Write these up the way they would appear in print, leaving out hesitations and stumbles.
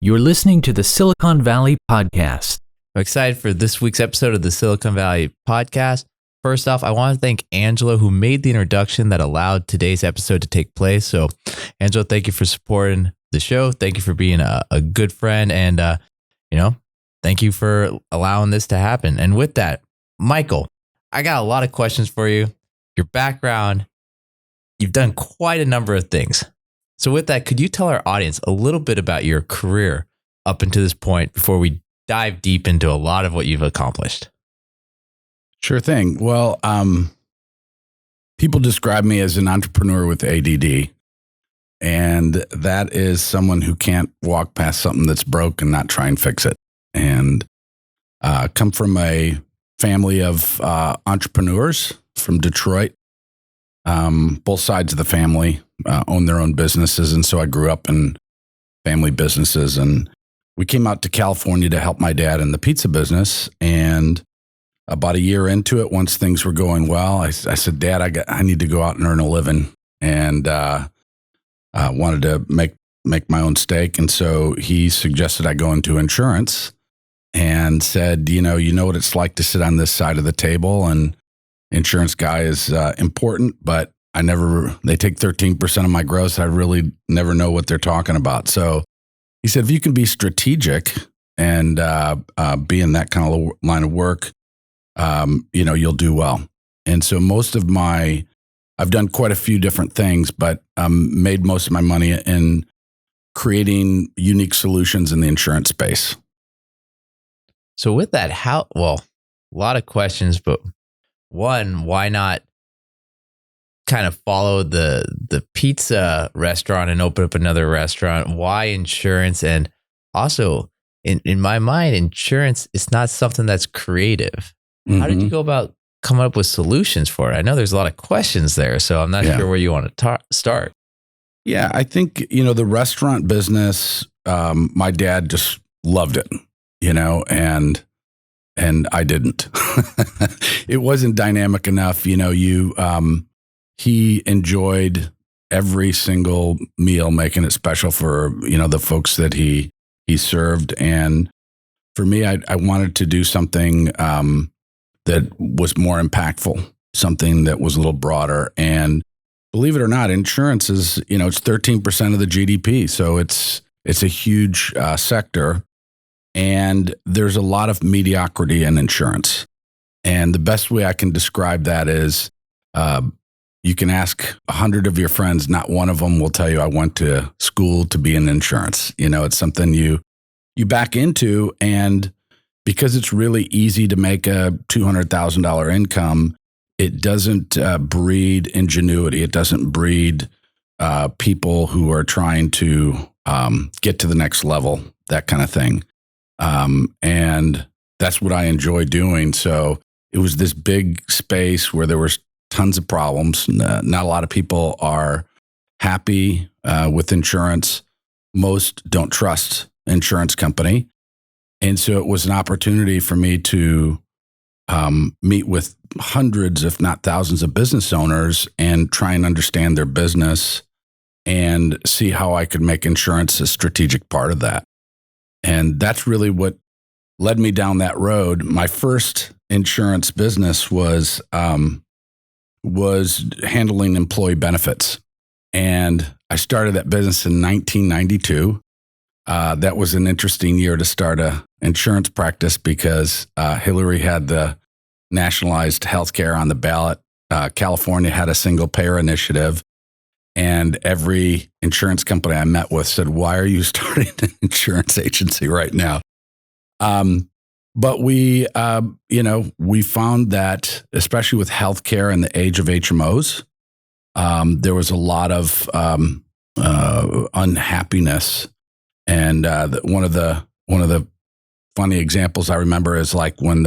You're listening to the Silicon Valley Podcast. I'm excited for this week's episode of the Silicon Valley Podcast. First off, I want to thank Angela, who made the introduction that allowed today's episode to take place. So, Angela, thank you for supporting the show. Thank you for being a good friend. And, thank you for allowing this to happen. And with that, Michael, I got a lot of questions for you. Your background, you've done quite a number of things. So with that, could you tell our audience a little bit about your career up until this point before we dive deep into a lot of what you've accomplished? Sure thing. Well, people describe me as an entrepreneur with ADD, and that is someone who can't walk past something that's broke and not try and fix it. And come from a family of entrepreneurs from Detroit. Both sides of the family own their own businesses, and so I grew up in family businesses. And we came out to California to help my dad in the pizza business. And about a year into it, once things were going well, I said, "Dad, I need to go out and earn a living," and wanted to make my own stake. And so he suggested I go into insurance, and said, you know what it's like to sit on this side of the table, and insurance guy is important, but they take 13% of my gross. I really never know what they're talking about. So he said, if you can be strategic and be in that kind of line of work, you'll do well. And so I've done quite a few different things, but made most of my money in creating unique solutions in the insurance space. So with that, a lot of questions, but one, why not kind of follow the pizza restaurant and open up another restaurant? Why insurance? And also, in my mind, insurance is not something that's creative. Mm-hmm. How did you go about coming up with solutions for it? I know there's a lot of questions there, so I'm not sure where you want to start. Yeah, I think, the restaurant business, my dad just loved it, and I didn't. It wasn't dynamic enough. He enjoyed every single meal, making it special for, the folks that he served. And for me, I wanted to do something that was more impactful, something that was a little broader. And believe it or not, insurance is, it's 13% of the GDP. So it's a huge sector. And there's a lot of mediocrity in insurance. And the best way I can describe that is you can ask 100 of your friends, not one of them will tell you, I went to school to be in insurance. It's something you back into. And because it's really easy to make a $200,000 income, it doesn't breed ingenuity. It doesn't breed people who are trying to get to the next level, that kind of thing. And that's what I enjoy doing. So it was this big space where there was tons of problems. Not a lot of people are happy with insurance. Most don't trust insurance company. And so it was an opportunity for me to meet with hundreds, if not thousands of business owners and try and understand their business and see how I could make insurance a strategic part of that. And that's really what led me down that road. My first insurance business was handling employee benefits. And I started that business in 1992. That was an interesting year to start a insurance practice because Hillary had the nationalized healthcare on the ballot. California had a single payer initiative. And every insurance company I met with said, why are you starting an insurance agency right now? But we found that, especially with healthcare in the age of HMOs, there was a lot of unhappiness. And one of the funny examples I remember is like when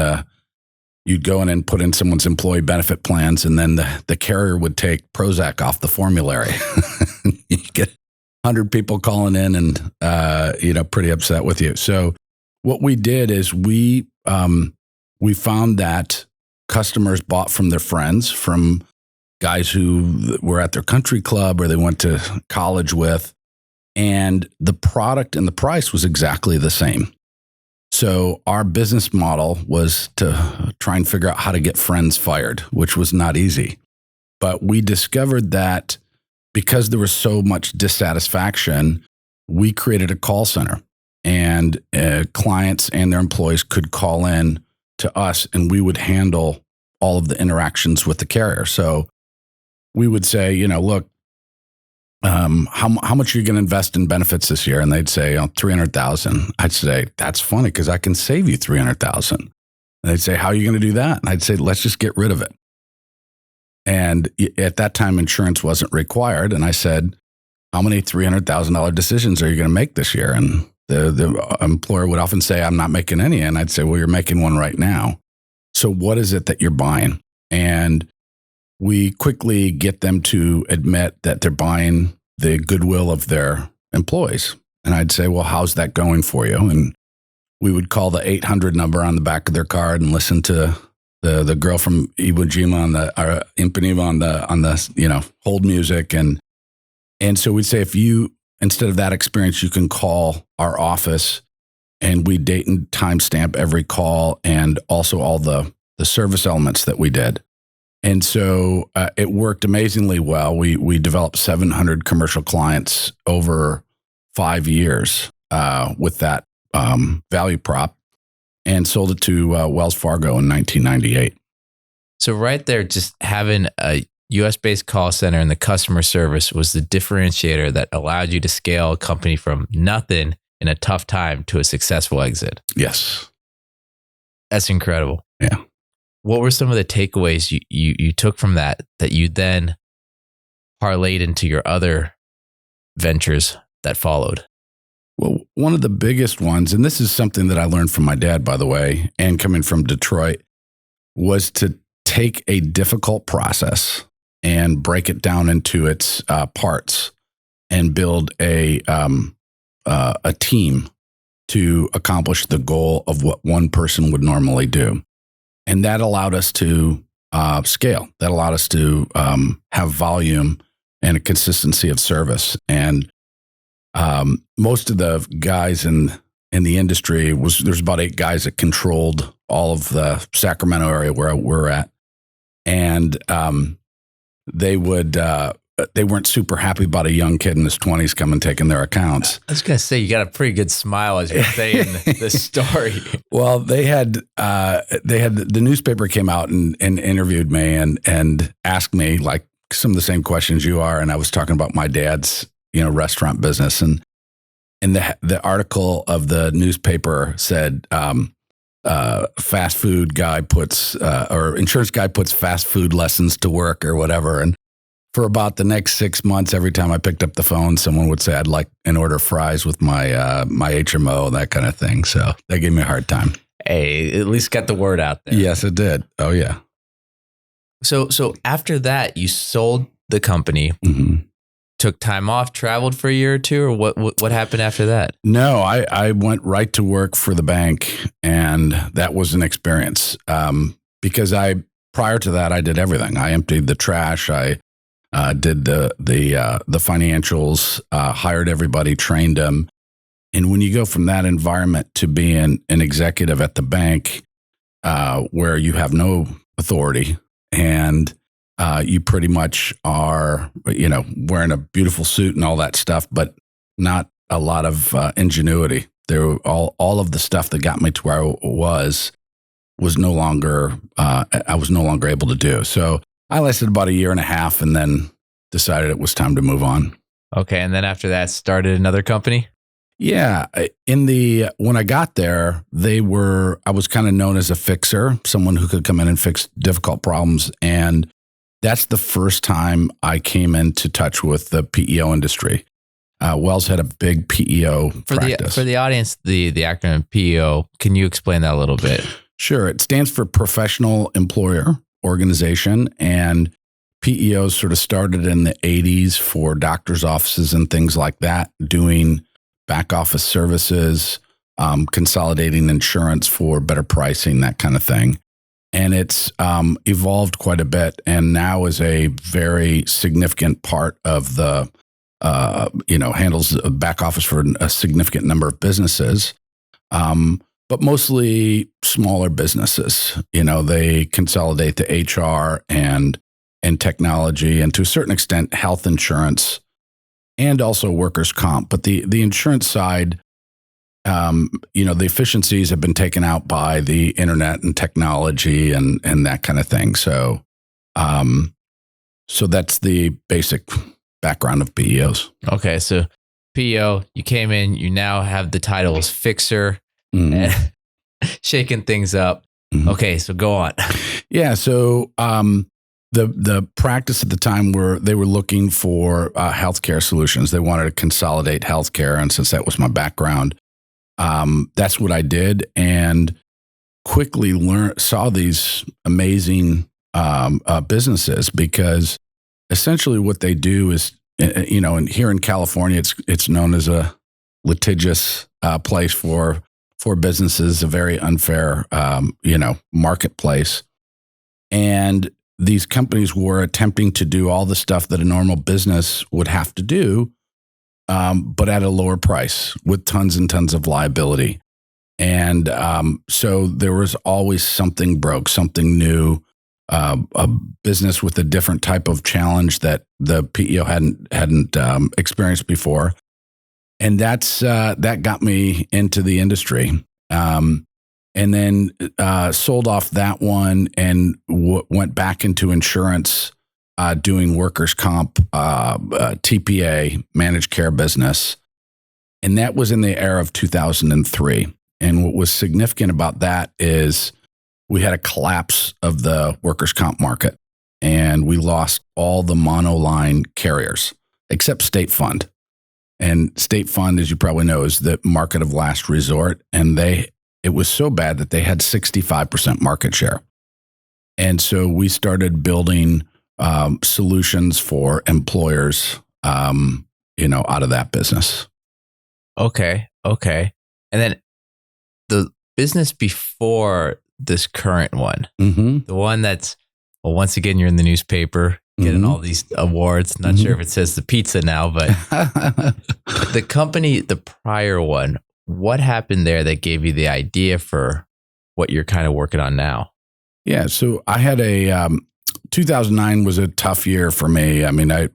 you'd go in and put in someone's employee benefit plans, and then the carrier would take Prozac off the formulary. You get 100 people calling in and pretty upset with you. So what we did is we found that customers bought from their friends, from guys who were at their country club or they went to college with, And the product and the price was exactly the same. So our business model was to try and figure out how to get friends fired, which was not easy. But we discovered that because there was so much dissatisfaction, we created a call center, and clients and their employees could call in to us, and we would handle all of the interactions with the carrier. So we would say, look, how much are you going to invest in benefits this year? And they'd say, $300,000. I'd say, that's funny because I can save you $300,000. And they'd say, how are you going to do that? And I'd say, let's just get rid of it. And at that time, insurance wasn't required. And I said, how many $300,000 decisions are you going to make this year? And the employer would often say, I'm not making any. And I'd say, well, you're making one right now. So what is it that you're buying? And we quickly get them to admit that they're buying the goodwill of their employees. And I'd say, well, how's that going for you? And we would call the 800 number on the back of their card and listen to the girl from Iwo Jima Ipanema on the hold music. And so we'd say, if you, instead of that experience, you can call our office, and we date and timestamp every call and also all the service elements that we did. And so it worked amazingly well. We developed 700 commercial clients over 5 years with that value prop, and sold it to Wells Fargo in 1998. So right there, just having a US-based call center and the customer service was the differentiator that allowed you to scale a company from nothing in a tough time to a successful exit. Yes. That's incredible. Yeah. What were some of the takeaways you took from that you then parlayed into your other ventures that followed? Well, one of the biggest ones, and this is something that I learned from my dad, by the way, and coming from Detroit, was to take a difficult process and break it down into its parts and build a team to accomplish the goal of what one person would normally do. And that allowed us to scale. That allowed us to have volume and a consistency of service. And most of the guys in the industry there's about 8 guys that controlled all of the Sacramento area where we're at. And they weren't super happy about a young kid in his 20s coming taking their accounts. I was going to say, you got a pretty good smile as you're saying the story. Well, they had the newspaper came out and interviewed me and asked me like some of the same questions you are. And I was talking about my dad's, restaurant business. And the article of the newspaper said, fast food guy puts, or insurance guy puts fast food lessons to work or whatever. And for about the next 6 months, every time I picked up the phone, someone would say, I'd like an order of fries with my my HMO, that kind of thing. So they gave me a hard time. Hey, at least got the word out there. Yes, it did. Oh, yeah. So after that, you sold the company, took time off, traveled for a year or two, or what happened after that? No, I went right to work for the bank, and that was an experience because prior to that, I did everything. I emptied the trash. I did the financials, hired everybody, trained them. And when you go from that environment to being an executive at the bank, where you have no authority and you pretty much are, wearing a beautiful suit and all that stuff, but not a lot of ingenuity. There were all of the stuff that got me to where I was no longer, I was no longer able to do. So I lasted about a year and a half and then decided it was time to move on. Okay. And then after that, started another company? Yeah. When I got there, I was kind of known as a fixer, someone who could come in and fix difficult problems. And that's the first time I came into touch with the PEO industry. Wells had a big PEO practice. For the audience, the acronym PEO, can you explain that a little bit? Sure. It stands for Professional Employer Organization, and PEOs sort of started in the 80s for doctors' offices and things like that, doing back office services, consolidating insurance for better pricing, that kind of thing. And it's evolved quite a bit and now is a very significant part of the handles the back office for a significant number of businesses, but mostly smaller businesses. They consolidate the HR and technology, and to a certain extent, health insurance, and also workers' comp. But the insurance side, the efficiencies have been taken out by the internet and technology and that kind of thing. So that's the basic background of PEOs. Okay, so PEO, you came in, you now have the title as fixer, and shaking things up. Mm-hmm. Okay, so go on. Yeah, so the practice at the time they were looking for healthcare solutions. They wanted to consolidate healthcare, and since that was my background, that's what I did, and quickly saw these amazing businesses, because essentially what they do is, and here in California, it's known as a litigious place for businesses, a very unfair, marketplace. And these companies were attempting to do all the stuff that a normal business would have to do, but at a lower price with tons and tons of liability. And so there was always something broke, something new, a business with a different type of challenge that the PEO hadn't experienced before. And that got me into the industry. And then sold off that one and went back into insurance, doing workers' comp, TPA, managed care business. And that was in the era of 2003. And what was significant about that is we had a collapse of the workers' comp market, and we lost all the monoline carriers except State Fund. And State Fund, as you probably know, is the market of last resort. And it was so bad that they had 65% market share. And so we started building solutions for employers, out of that business. Okay. And then the business before this current one, the one that's, well, once again, you're in the newspaper, getting all these awards. Not sure if it says the pizza now, but the company, the prior one, what happened there that gave you the idea for what you're kind of working on now? Yeah, so I had 2009 was a tough year for me. I mean, I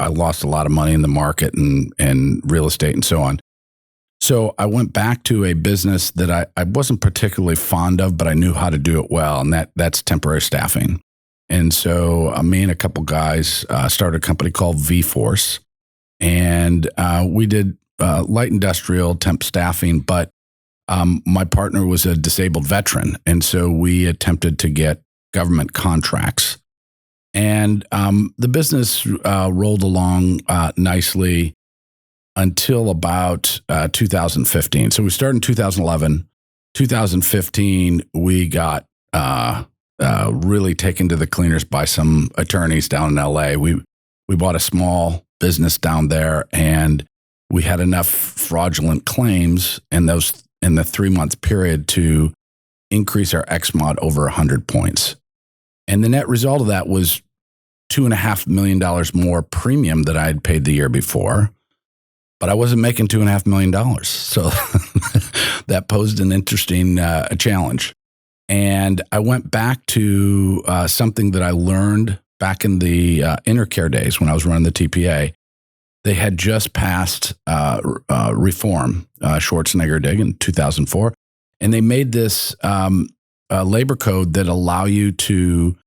lost a lot of money in the market and real estate and so on. So I went back to a business that I wasn't particularly fond of, but I knew how to do it well, and that's temporary staffing. And so me and a couple guys started a company called VForce, and we did light industrial temp staffing, but my partner was a disabled veteran, and so we attempted to get government contracts. And the business rolled along nicely until about 2015. So we started in 2011. 2015, we got really taken to the cleaners by some attorneys down in LA. We bought a small business down there, and we had enough fraudulent claims in the 3-month period to increase our XMOD over 100 points. And the net result of that was $2.5 million more premium that I had paid the year before. But I wasn't making $2.5 million. So that posed an interesting challenge. And I went back to something that I learned back in the Intercare days when I was running the TPA. They had just passed reform, Schwarzenegger did in 2004. And they made this labor code that allow you to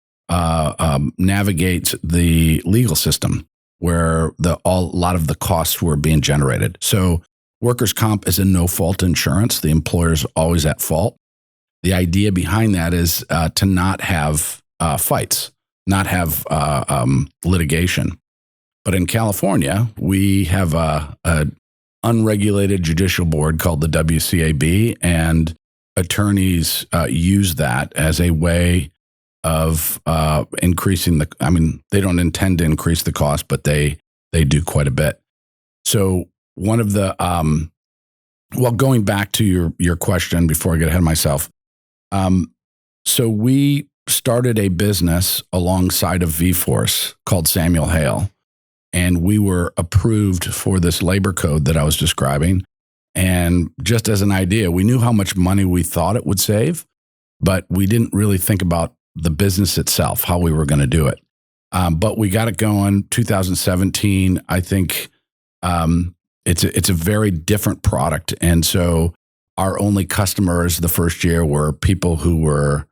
navigate the legal system, where a lot of the costs were being generated. So workers' comp is a no-fault insurance. The employer's always at fault. The idea behind that is to not have fights, not have litigation. But in California, we have an unregulated judicial board called the WCAB, and attorneys use that as a way of increasing they don't intend to increase the cost, but they do quite a bit. So one of the, going back to your question before I get ahead of myself. So we started a business alongside of VForce called Samuel Hale. and we were approved for this labor code that I was describing. And just as an idea, we knew how much money we thought it would save, but we didn't really think about the business itself, how we were going to do it. But we got it going 2017. I think it's a very different product. And so our only customers the first year were people who were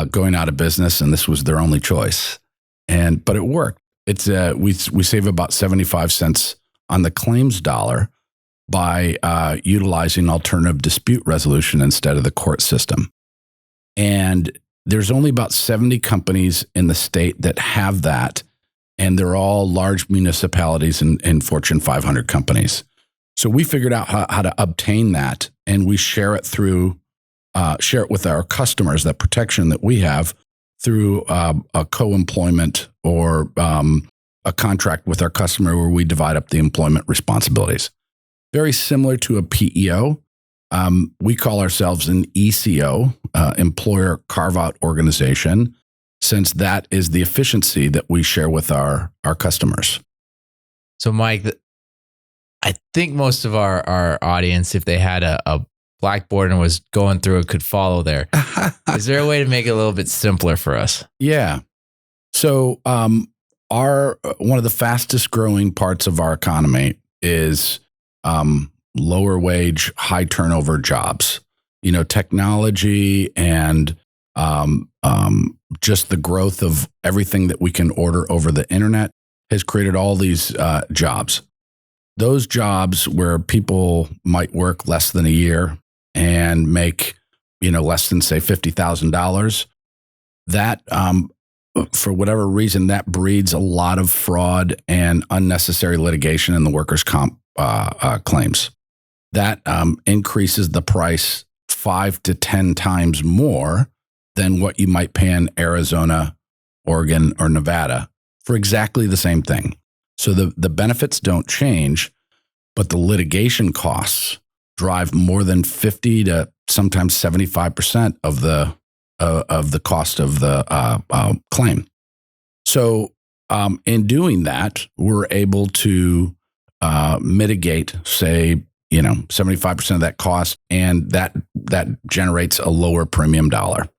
going out of business, and this was their only choice. But it worked. It's we save about 75 cents on the claims dollar by utilizing alternative dispute resolution instead of the court system. And there's only about 70 companies in the state that have that, and they're all large municipalities and Fortune 500 companies. So we figured out how to obtain that, and we share it with our customers, that protection that we have through a co-employment or a contract with our customer where we divide up the employment responsibilities. Very similar to a PEO. We call ourselves an ECO, employer carve-out organization, since that is the efficiency that we share with our customers. So, Mike, I think most of our audience, if they had a blackboard and was going through it, could follow there. Is there a way to make it a little bit simpler for us? Yeah. So one of the fastest growing parts of our economy is lower wage, high turnover jobs. You know, technology and just the growth of everything that we can order over the internet has created all these jobs. Those jobs where people might work less than a year and make, less than, say, $50,000, that for whatever reason, that breeds a lot of fraud and unnecessary litigation in the workers' comp claims. That increases the price 5 to 10 times more than what you might pay in Arizona, Oregon, or Nevada for exactly the same thing. So the benefits don't change, but the litigation costs drive more than 50 to sometimes 75% of the cost of the claim. So in doing that, we're able to mitigate, say, 75% of that cost, and that generates a lower premium dollar.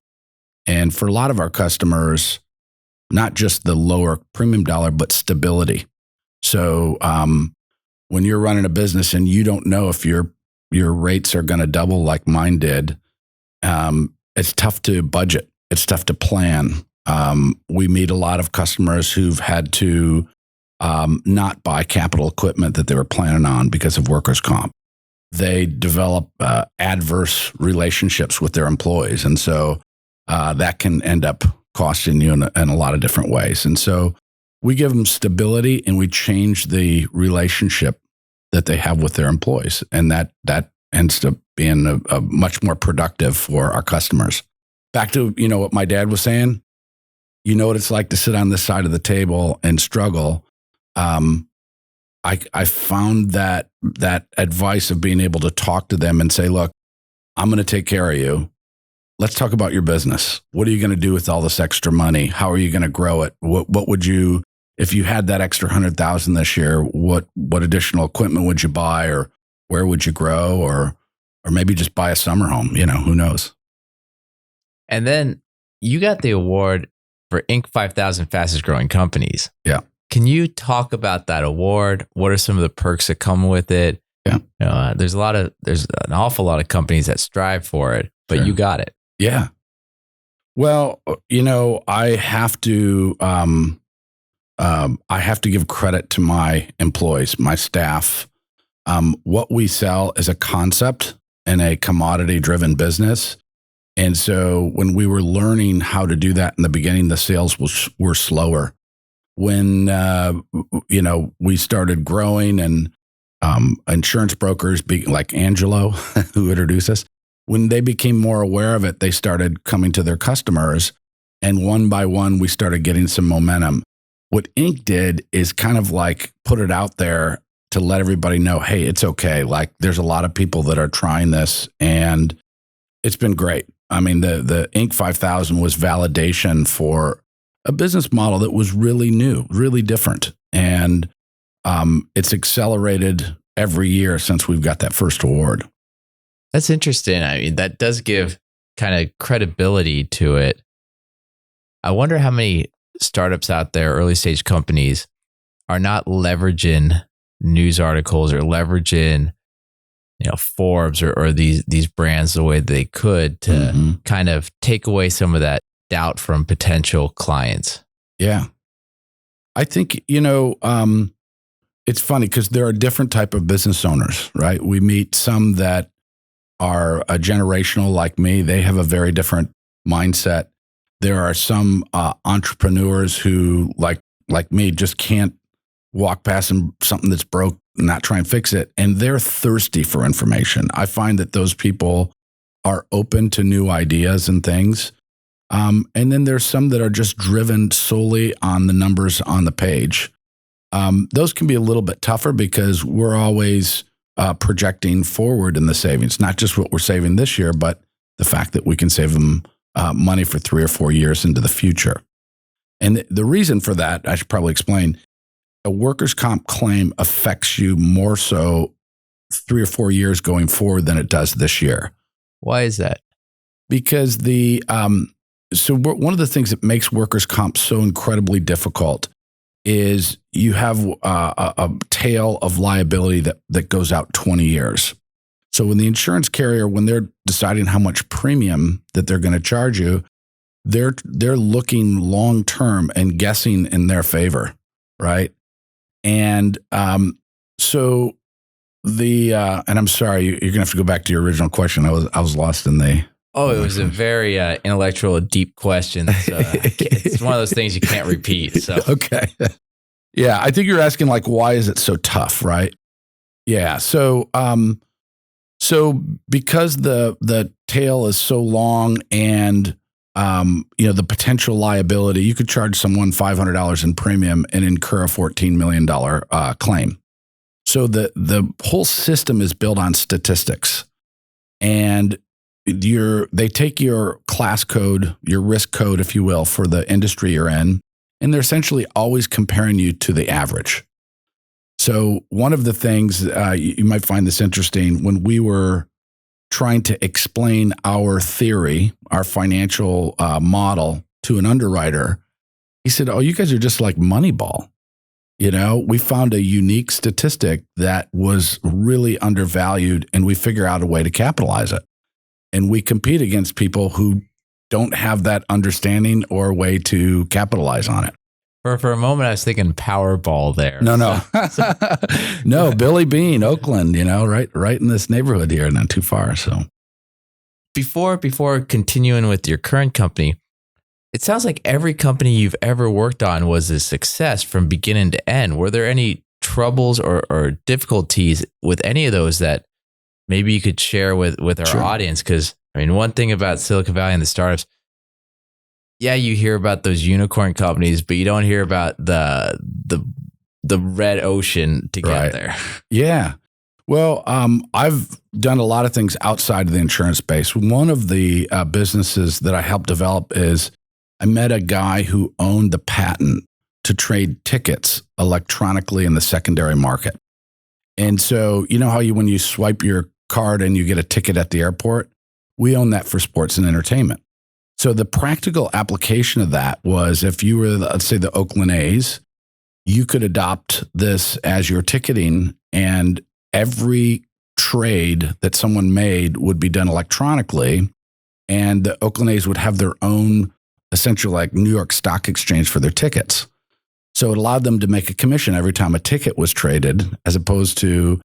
And for a lot of our customers, not just the lower premium dollar, but stability. So when you're running a business and you don't know if your rates are going to double like mine did, it's tough to budget. It's tough to plan. We meet a lot of customers who've had to not buy capital equipment that they were planning on because of workers' comp. They develop adverse relationships with their employees. And so that can end up costing you in a lot of different ways. And so we give them stability, and we change the relationship that they have with their employees. And that ends up being a much more productive for our customers. Back to, what my dad was saying, what it's like to sit on this side of the table and struggle. I found that advice of being able to talk to them and say, look, I'm going to take care of you. Let's talk about your business. What are you going to do with all this extra money? How are you going to grow it? What would you, if you had that extra $100,000 this year, what additional equipment would you buy, or where would you grow, or maybe just buy a summer home? Who knows? And then you got the award for Inc. 5000 fastest growing companies. Yeah. Can you talk about that award? What are some of the perks that come with it? Yeah. There's an awful lot of companies that strive for it, but Sure. You got it. Yeah. Well, I have to give credit to my employees, my staff. What we sell is a concept in a commodity-driven business. And so when we were learning how to do that in the beginning, the sales were slower. When, we started growing, and insurance brokers, like Angelo, who introduced us, when they became more aware of it, they started coming to their customers, and one by one, we started getting some momentum. What Inc. did is kind of like put it out there to let everybody know, hey, it's okay. Like, there's a lot of people that are trying this, and it's been great. I mean, the Inc. 5000 was validation for a business model that was really new, really different. And it's accelerated every year since we've got that first award. That's interesting. I mean, that does give kind of credibility to it. I wonder how many startups out there, early stage companies, are not leveraging news articles or leveraging, Forbes or these brands the way they could to kind of take away some of that doubt from potential clients. Yeah. I think, it's funny because there are different type of business owners, right? We meet some that are a generational like me. They have a very different mindset. There are some entrepreneurs who, like me, just can't walk past something that's broke, not try and fix it. And they're thirsty for information. I find that those people are open to new ideas and things. And then there's some that are just driven solely on the numbers on the page. Those can be a little bit tougher because we're always projecting forward in the savings, not just what we're saving this year, but the fact that we can save them money for 3 or 4 years into the future. And the reason for that, I should probably explain, a workers' comp claim affects you more so 3 or 4 years going forward than it does this year. Why is that? Because one of the things that makes workers' comp so incredibly difficult is you have a tail of liability that goes out 20 years. So when the insurance carrier, when they're deciding how much premium that they're going to charge you, they're looking long term and guessing in their favor, right? And so and I'm sorry, you're going to have to go back to your original question. I was lost in the. Oh, it was a very intellectual, deep question. So it's one of those things you can't repeat. So okay, yeah, I think you're asking why is it so tough, right? Yeah, so because the tail is so long and the potential liability, you could charge someone $500 in premium and incur a $14 million claim. So the whole system is built on statistics, and they take your class code, your risk code, if you will, for the industry you're in, and they're essentially always comparing you to the average. So one of the things you might find this interesting, when we were trying to explain our theory, our financial model to an underwriter, he said, "Oh, you guys are just like Moneyball." We found a unique statistic that was really undervalued, and we figure out a way to capitalize it. And we compete against people who don't have that understanding or a way to capitalize on it. For a moment, I was thinking Powerball there. No. No, Billy Bean, Oakland, right in this neighborhood here, not too far. So before continuing with your current company, it sounds like every company you've ever worked on was a success from beginning to end. Were there any troubles or difficulties with any of those that maybe you could share with our Sure. audience? Because one thing about Silicon Valley and the startups, yeah, you hear about those unicorn companies, but you don't hear about the red ocean to get there. Yeah. Well, I've done a lot of things outside of the insurance space. One of the businesses that I helped develop is I met a guy who owned the patent to trade tickets electronically in the secondary market. And so, how when you swipe your card and you get a ticket at the airport, we own that for sports and entertainment. So the practical application of that was if you were, let's say, the Oakland A's, you could adopt this as your ticketing, and every trade that someone made would be done electronically, and the Oakland A's would have their own, essentially like New York Stock Exchange for their tickets. So it allowed them to make a commission every time a ticket was traded, as opposed to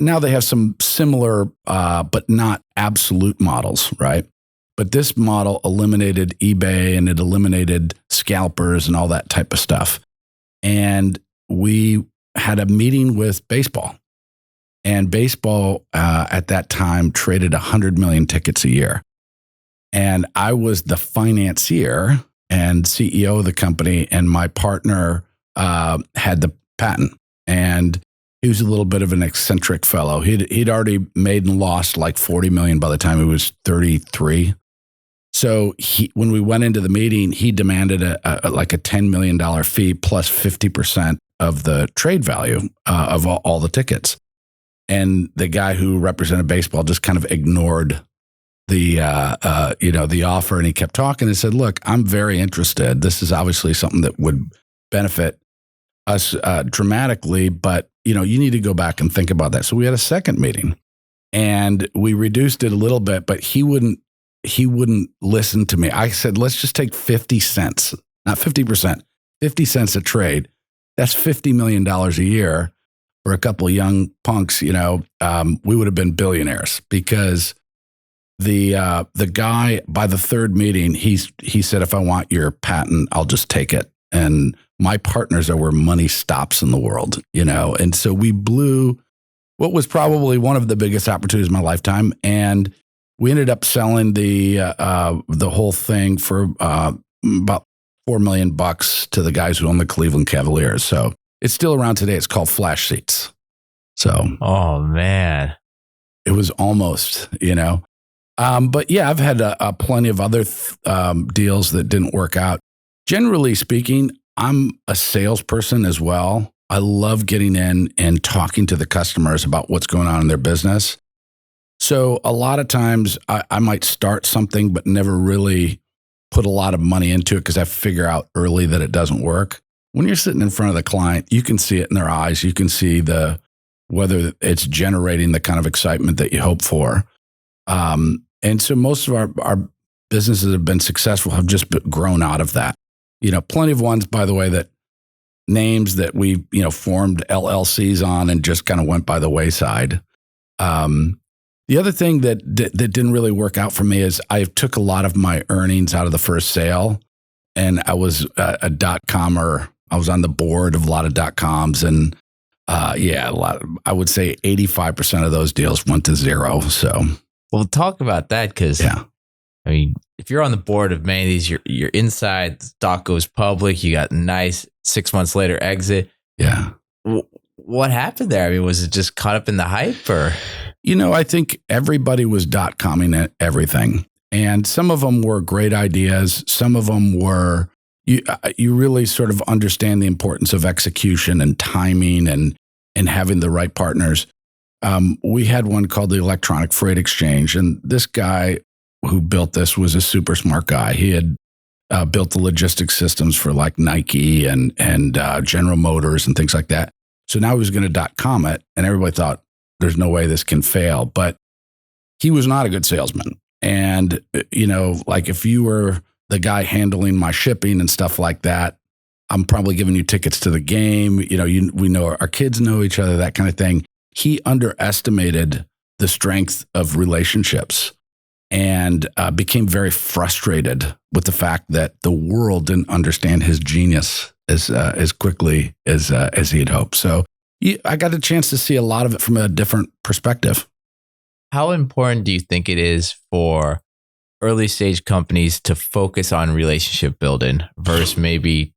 now they have some similar but not absolute models, right? But this model eliminated eBay and it eliminated scalpers and all that type of stuff. And we had a meeting with baseball. And baseball at that time traded 100 million tickets a year. And I was the financier and CEO of the company, and my partner had the patent. And he was a little bit of an eccentric fellow. He'd already made and lost like 40 million by the time he was 33. So when we went into the meeting, he demanded like a $10 million fee plus 50% of the trade value of all the tickets. And the guy who represented baseball just kind of ignored the offer, and he kept talking and said, "Look, I'm very interested. This is obviously something that would benefit us dramatically, but you need to go back and think about that." So we had a second meeting, and we reduced it a little bit, but he wouldn't listen to me. I said, "Let's just take 50 cents, not 50%, 50 cents a trade. That's $50 million a year for a couple of young punks. We would have been billionaires." Because the guy, by the third meeting, he said, "If I want your patent, I'll just take it. And my partners are where money stops in the world, And so we blew what was probably one of the biggest opportunities of my lifetime. And we ended up selling the whole thing for about $4 million to the guys who own the Cleveland Cavaliers. So it's still around today. It's called Flash Seats. So, oh man, it was almost, But yeah, I've had plenty of other deals that didn't work out. Generally speaking, I'm a salesperson as well. I love getting in and talking to the customers about what's going on in their business. So a lot of times I might start something, but never really put a lot of money into it because I figure out early that it doesn't work. When you're sitting in front of the client, you can see it in their eyes. You can see whether it's generating the kind of excitement that you hope for. And so most of our businesses have been successful, have just grown out of that. Plenty of ones, by the way, that names that we, formed LLCs on and just kind of went by the wayside. The other thing that didn't really work out for me is I took a lot of my earnings out of the first sale, and I was a .comer. I was on the board of a lot of .coms, and I would say 85% of those deals went to zero. So, well, talk about that because I mean, if you're on the board of many of these, you're inside. The stock goes public. You got nice 6 months later exit. Yeah. What happened there? I mean, was it just caught up in the hype, or? I think everybody was .comming at everything, and some of them were great ideas. Some of them were you really sort of understand the importance of execution and timing and having the right partners. We had one called the Electronic Freight Exchange, and this guy who built this was a super smart guy. He had built the logistics systems for like Nike and General Motors and things like that. So now he was going to .com it, and everybody thought, there's no way this can fail. But he was not a good salesman. And, like if you were the guy handling my shipping and stuff like that, I'm probably giving you tickets to the game. We know our kids know each other, that kind of thing. He underestimated the strength of relationships and became very frustrated with the fact that the world didn't understand his genius as quickly as he had hoped. So I got a chance to see a lot of it from a different perspective. How important do you think it is for early stage companies to focus on relationship building versus maybe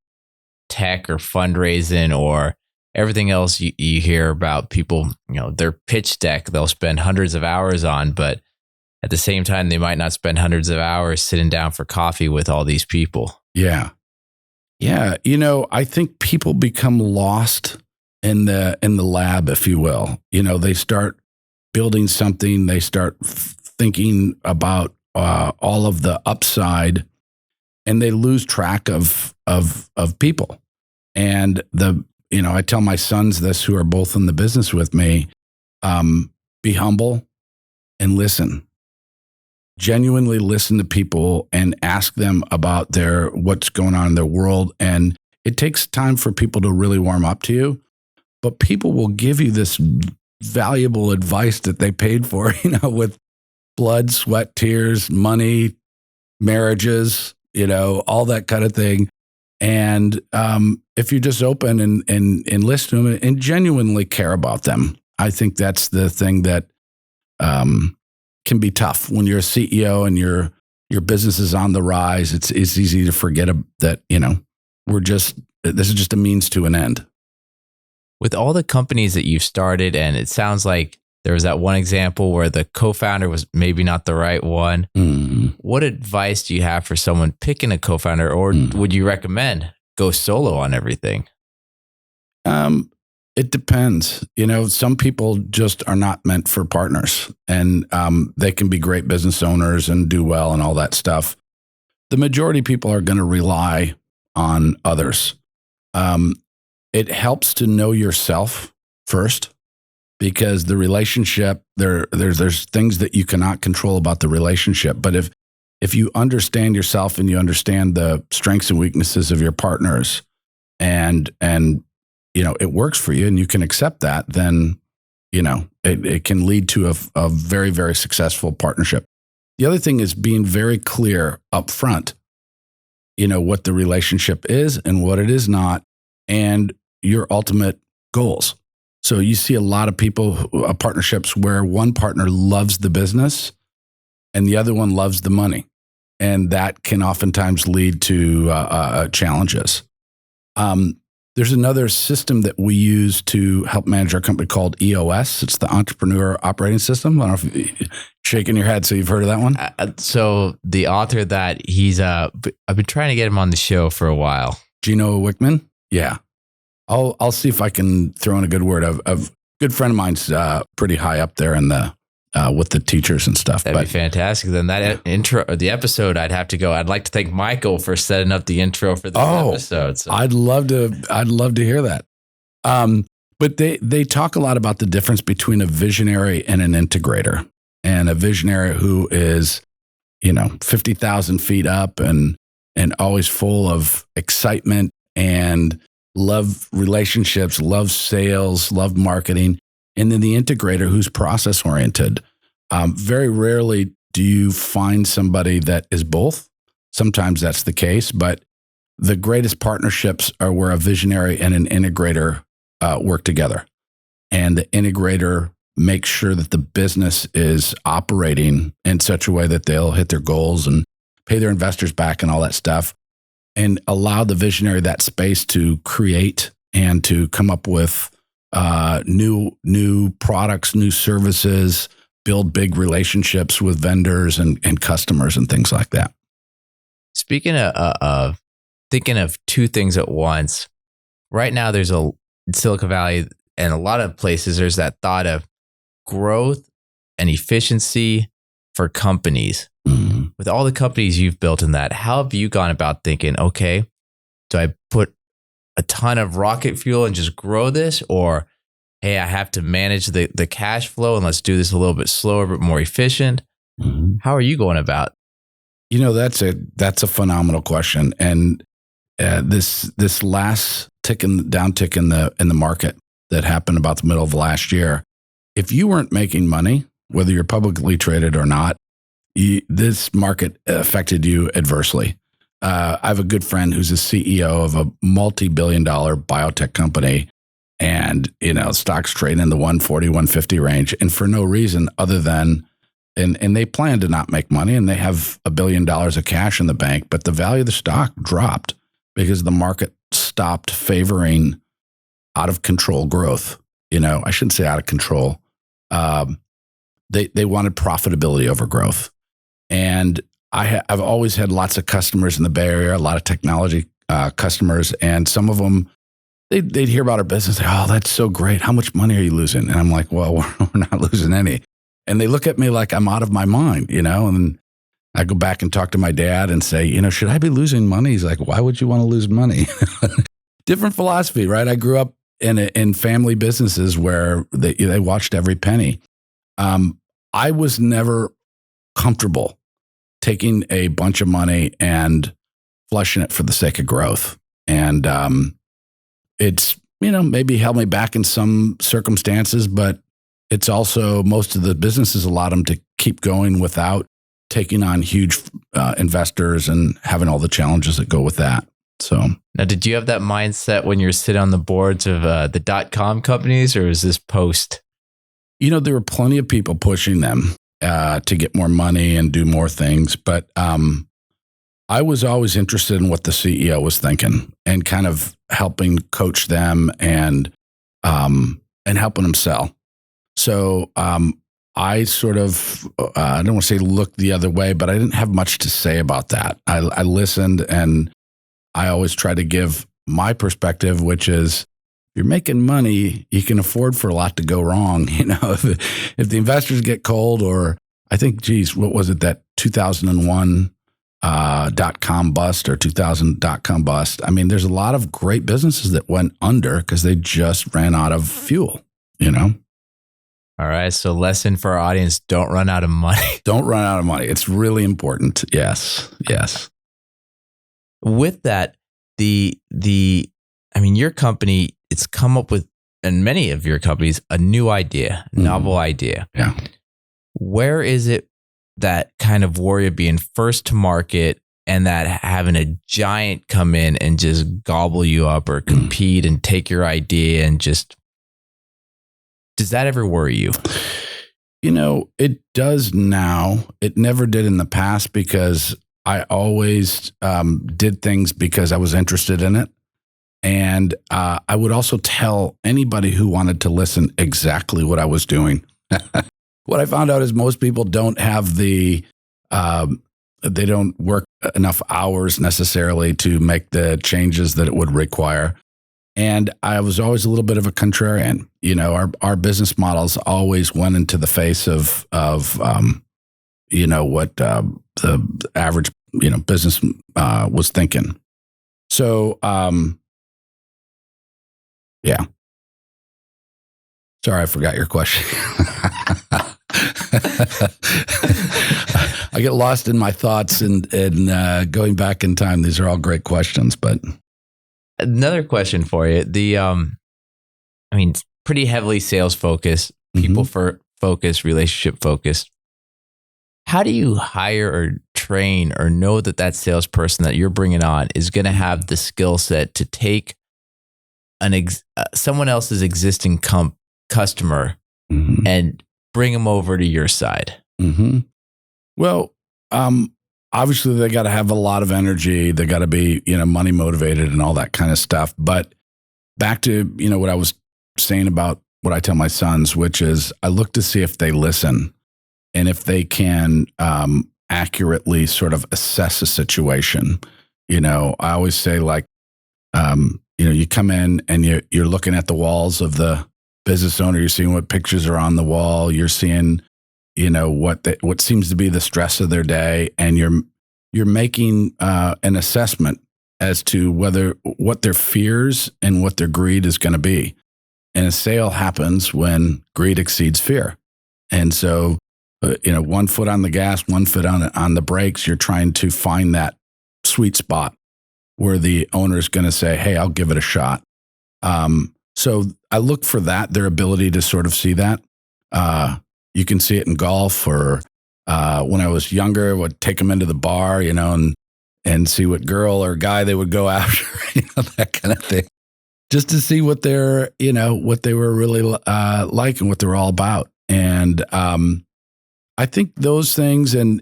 tech or fundraising or everything else you hear about people, their pitch deck, they'll spend hundreds of hours on, but at the same time, they might not spend hundreds of hours sitting down for coffee with all these people. Yeah. Yeah. I think people become lost in the lab, if you will. They start building something, they start thinking about all of the upside, and they lose track of people. And I tell my sons this, who are both in the business with me, be humble and listen. Genuinely listen to people and ask them about what's going on in their world. And it takes time for people to really warm up to you, but people will give you this valuable advice that they paid for, with blood, sweat, tears, money, marriages, all that kind of thing. And if you're just open and listen to them and genuinely care about them, I think that's the thing that can be tough when you're a CEO and your business is on the rise. It's easy to forget that, this is just a means to an end. With all the companies that you've started, and it sounds like there was that one example where the co-founder was maybe not the right one. What advice do you have for someone picking a co-founder, or would you recommend go solo on everything? It depends. Some people just are not meant for partners, and they can be great business owners and do well and all that stuff. The majority of people are going to rely on others. It helps to know yourself first, because the relationship, there's things that you cannot control about the relationship. But if you understand yourself and you understand the strengths and weaknesses of your partners, and it works for you and you can accept that, then it can lead to a very, very successful partnership. The other thing is being very clear up front, what the relationship is and what it is not, and your ultimate goals. So you see a lot of partnerships where one partner loves the business and the other one loves the money. And that can oftentimes lead to challenges. There's another system that we use to help manage our company called EOS. It's the Entrepreneur Operating System. I don't know if you're shaking your head, so you've heard of that one? So the author of that, I've been trying to get him on the show for a while. Gino Wickman? Yeah. I'll see if I can throw in a good word. A good friend of mine's pretty high up there in the with the teachers and stuff. That'd be fantastic. Then that intro, or the episode, I'd like to thank Michael for setting up the intro for this episode. So. I'd love to hear that. But they talk a lot about the difference between a visionary and an integrator. And a visionary who is, 50,000 feet up and always full of excitement and love relationships, love sales, love marketing. And then the integrator who's process oriented. Very rarely do you find somebody that is both. Sometimes that's the case, but the greatest partnerships are where a visionary and an integrator work together. And the integrator makes sure that the business is operating in such a way that they'll hit their goals and pay their investors back and all that stuff, and allow the visionary that space to create and to come up with new products, new services, build big relationships with vendors and customers and things like that. Speaking of thinking of two things at once, right now there's in Silicon Valley and a lot of places, there's that thought of growth and efficiency for companies. Mm-hmm. With all the companies you've built in that, how have you gone about thinking, okay, do I put a ton of rocket fuel and just grow this, or hey, I have to manage the cash flow and let's do this a little bit slower but more efficient? Mm-hmm. How are you going about? That's a phenomenal question, and this last downtick in the market that happened about the middle of last year, if you weren't making money, whether you're publicly traded or not, this market affected you adversely. I have a good friend who's a CEO of a multi-billion-dollar biotech company, and stocks trade in the 140, 150 range, and for no reason other than, and they plan to not make money, and they have $1 billion of cash in the bank, but the value of the stock dropped because the market stopped favoring out of control growth. I shouldn't say out of control. They wanted profitability over growth, and I've always had lots of customers in the Bay Area, a lot of technology customers, and some of them, they'd hear about our business. Say, oh, that's so great. How much money are you losing? And I'm like, well, we're not losing any. And they look at me like I'm out of my mind, and I go back and talk to my dad and say, should I be losing money? He's like, why would you want to lose money? Different philosophy, right? I grew up in family businesses where they watched every penny. I was never comfortable taking a bunch of money and flushing it for the sake of growth. And it's, maybe held me back in some circumstances, but it's also, most of the businesses allowed them to keep going without taking on huge investors and having all the challenges that go with that. So now, did you have that mindset when you're sitting on the boards of the .com companies, or is this post? There were plenty of people pushing them to get more money and do more things. But I was always interested in what the CEO was thinking and kind of helping coach them and helping them sell. So I sort of, I don't want to say looked the other way, but I didn't have much to say about that. I listened, and I always try to give my perspective, which is, you're making money, you can afford for a lot to go wrong. If the investors get cold, or I think, what was it, that 2001 .com bust or 2000 .com bust? I mean, there's a lot of great businesses that went under because they just ran out of fuel, All right. So lesson for our audience, don't run out of money. Don't run out of money. It's really important. Yes. With that, your company, it's come up with, and many of your companies, a new idea, novel idea. Yeah. Where is it that kind of worry of being first to market and that having a giant come in and just gobble you up or compete and take your idea and just, does that ever worry you? It does now. It never did in the past because I always did things because I was interested in it. And I would also tell anybody who wanted to listen exactly what I was doing. What I found out is most people don't have they don't work enough hours necessarily to make the changes that it would require. And I was always a little bit of a contrarian. Our business models always went into the face of what the average business was thinking. So yeah. Sorry, I forgot your question. I get lost in my thoughts and going back in time. These are all great questions, but another question for you. Pretty heavily sales focused, people focused, relationship focused. How do you hire or train or know that salesperson that you're bringing on is going to have the skill set to take someone else's existing customer and bring them over to your side? Well, obviously they got to have a lot of energy. They got to be, money motivated and all that kind of stuff. But back to, what I was saying about what I tell my sons, which is I look to see if they listen and if they can accurately sort of assess a situation. I always say you come in and you're looking at the walls of the business owner. You're seeing what pictures are on the wall. You're seeing, what seems to be the stress of their day, and you're making an assessment as to what their fears and what their greed is going to be. And a sale happens when greed exceeds fear. And so, 1 foot on the gas, 1 foot on the brakes. You're trying to find that sweet spot where the owner is going to say, "Hey, I'll give it a shot." So I look for that, their ability to sort of see that. You can see it in golf, or when I was younger, I would take them into the bar, and see what girl or guy they would go after, that kind of thing, just to see what they're, what they were really like and what they're all about. And I think those things, and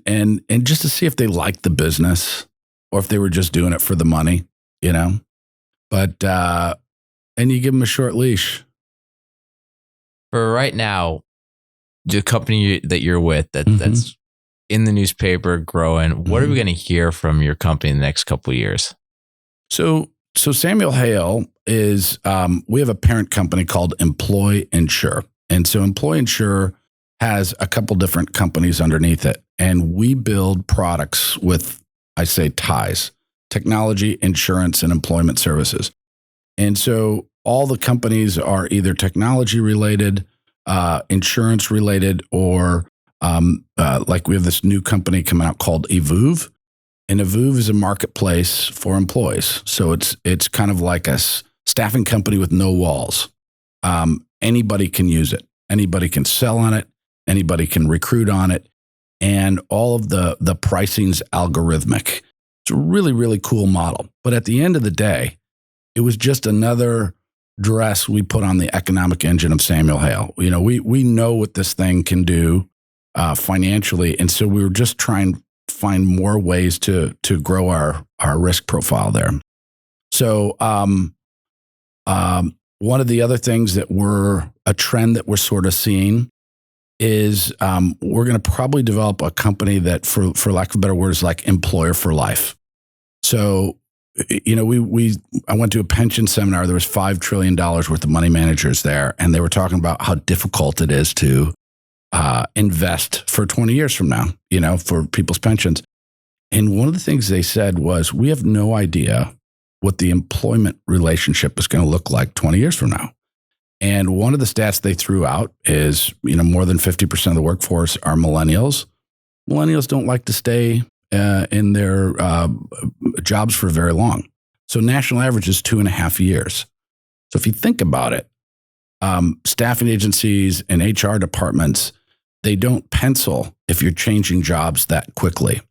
just to see if they like the business or if they were just doing it for the money, But and you give them a short leash. For right now, the company that you're with that's in the newspaper growing, what are we going to hear from your company in the next couple of years? So Samuel Hale is, we have a parent company called Employ Insure. And so Employ Insure has a couple different companies underneath it. And we build products with, I say, ties: technology, insurance, and employment services. And so all the companies are either technology related, insurance related, or like we have this new company coming out called Evuve. And Evuve is a marketplace for employees. So it's kind of like a staffing company with no walls. Anybody can use it. Anybody can sell on it. Anybody can recruit on it. And all of the pricing's algorithmic. It's a really, really cool model. But at the end of the day, it was just another dress we put on the economic engine of Samuel Hale. We know what this thing can do financially. And so we were just trying to find more ways to grow our risk profile there. So one of the other things that a trend that we're sort of seeing is we're going to probably develop a company that, for lack of a better word, is like employer for life. So, I went to a pension seminar. There was $5 trillion worth of money managers there, and they were talking about how difficult it is to invest for 20 years from now, for people's pensions. And one of the things they said was, we have no idea what the employment relationship is going to look like 20 years from now. And one of the stats they threw out is, more than 50% of the workforce are millennials. Millennials don't like to stay in their jobs for very long. So national average is 2.5 years. So if you think about it, staffing agencies and HR departments, they don't pencil if you're changing jobs that quickly.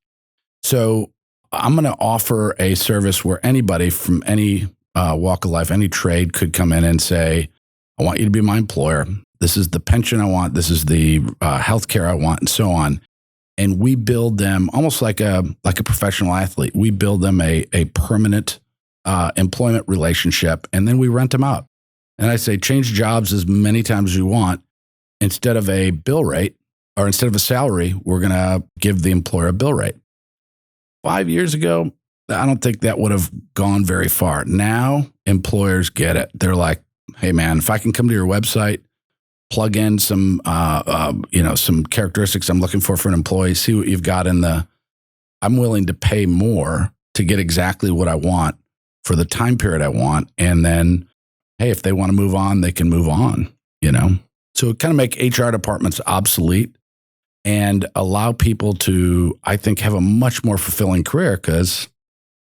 So I'm going to offer a service where anybody from any walk of life, any trade could come in and say, I want you to be my employer. This is the pension I want. This is the healthcare I want, and so on. And we build them almost like a professional athlete. We build them a permanent employment relationship, and then we rent them out. And I say, change jobs as many times as you want. Instead of a bill rate, or instead of a salary, we're going to give the employer a bill rate. 5 years ago, I don't think that would have gone very far. Now, employers get it. They're like, hey, man, if I can come to your website, plug in some characteristics I'm looking for an employee, see what you've got I'm willing to pay more to get exactly what I want for the time period I want. And then, hey, if they want to move on, they can move on, So kind of make HR departments obsolete and allow people to, I think, have a much more fulfilling career, because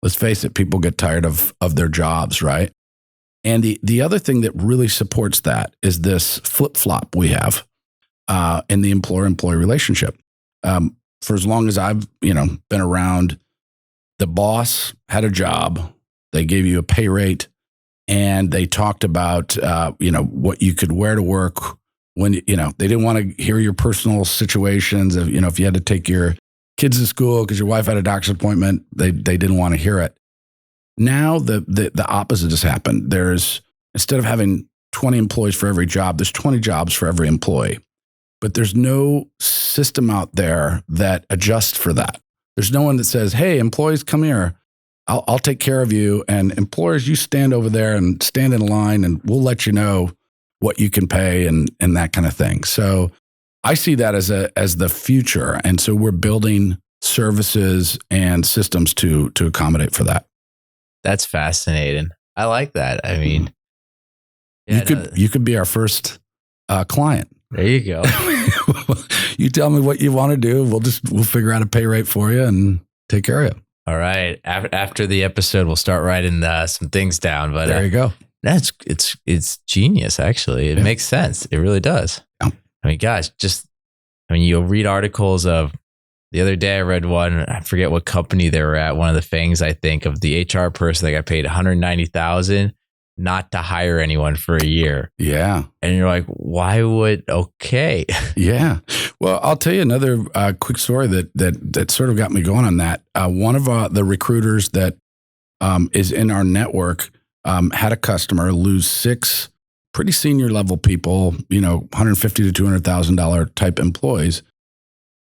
let's face it, people get tired of their jobs, right? And the other thing that really supports that is this flip-flop we have in the employer-employee relationship. For as long as I've been around, the boss had a job, they gave you a pay rate, and they talked about what you could wear to work. When they didn't want to hear your personal situations of if you had to take your kids to school because your wife had a doctor's appointment, they didn't want to hear it. Now the opposite has happened. Instead of having 20 employees for every job, there's 20 jobs for every employee. But there's no system out there that adjusts for that. There's no one that says, hey, employees, come here. I'll take care of you. And employers, you stand over there and stand in line, and we'll let you know what you can pay and that kind of thing. So I see that as the future. And so we're building services and systems to accommodate for that. That's fascinating. I like that. I mean, you could be our first client. There you go. You tell me what you want to do. We'll figure out a pay rate for you and take care of you. All right. After the episode, we'll start writing some things down. But there you go. It's genius. Actually, it makes sense. It really does. Yeah. I mean, gosh, you'll read articles of. The other day I read one, I forget what company they were at. One of the things I think of the HR person that got paid $190,000 not to hire anyone for a year. Yeah. And you're like, why would, okay. Yeah. Well, I'll tell you another quick story that sort of got me going on that. One of the recruiters that is in our network had a customer lose 6 pretty senior level people, $150,000 to $200,000 type employees,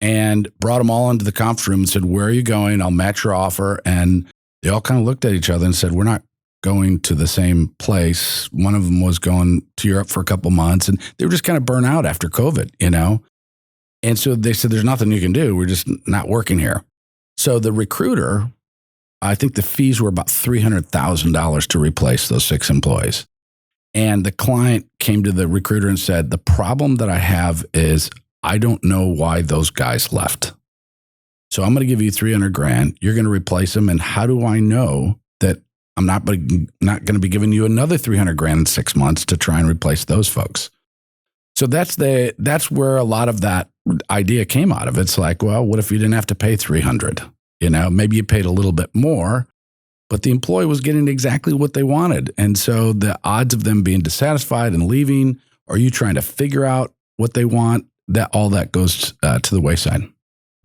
and brought them all into the conference room and said, where are you going? I'll match your offer. And they all kind of looked at each other and said, we're not going to the same place. One of them was going to Europe for a couple months, and they were just kind of burnt out after COVID, And so they said, there's nothing you can do. We're just not working here. So the recruiter, I think the fees were about $300,000 to replace those 6 employees. And the client came to the recruiter and said, the problem that I have is I don't know why those guys left. So I'm going to give you $300,000. You're going to replace them. And how do I know that I'm not going to be giving you another $300,000 in 6 months to try and replace those folks? So that's where a lot of that idea came out of. It's like, well, what if you didn't have to pay $300,000? Maybe you paid a little bit more, but the employee was getting exactly what they wanted. And so the odds of them being dissatisfied and leaving, or you trying to figure out what they want, all that goes to the wayside.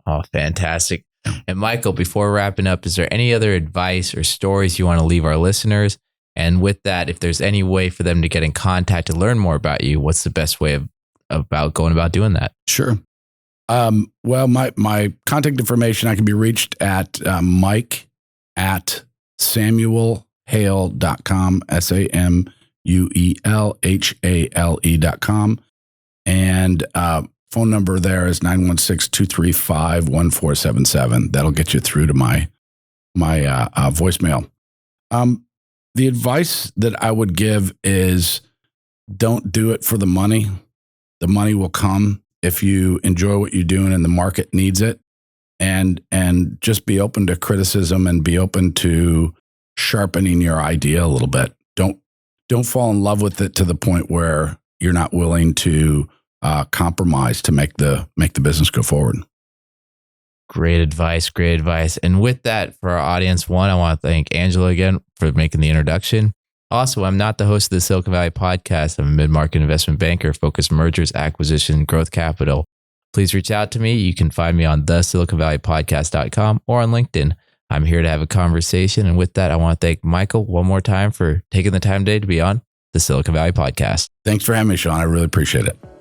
Oh, fantastic. And Michael, before wrapping up, is there any other advice or stories you want to leave our listeners? And with that, if there's any way for them to get in contact to learn more about you, what's the best way about going about doing that? Sure. Well, my contact information, I can be reached at Mike at samuelhale.com, SAMUELHALE.com. And phone number there is 916-235-1477. That'll get you through to my voicemail. The advice that I would give is don't do it for the money. The money will come if you enjoy what you're doing and the market needs it. And just be open to criticism and be open to sharpening your idea a little bit. Don't fall in love with it to the point where you're not willing to compromise to make the business go forward. Great advice. And with that, for our audience, one, I want to thank Angelo again for making the introduction. Also, I'm not the host of the Silicon Valley podcast. I'm a mid-market investment banker focused mergers, acquisition, growth capital. Please reach out to me. You can find me on thesiliconvalleypodcast.com or on LinkedIn. I'm here to have a conversation. And with that, I want to thank Michael one more time for taking the time today to be on the Silicon Valley podcast. Thanks for having me, Sean. I really appreciate it.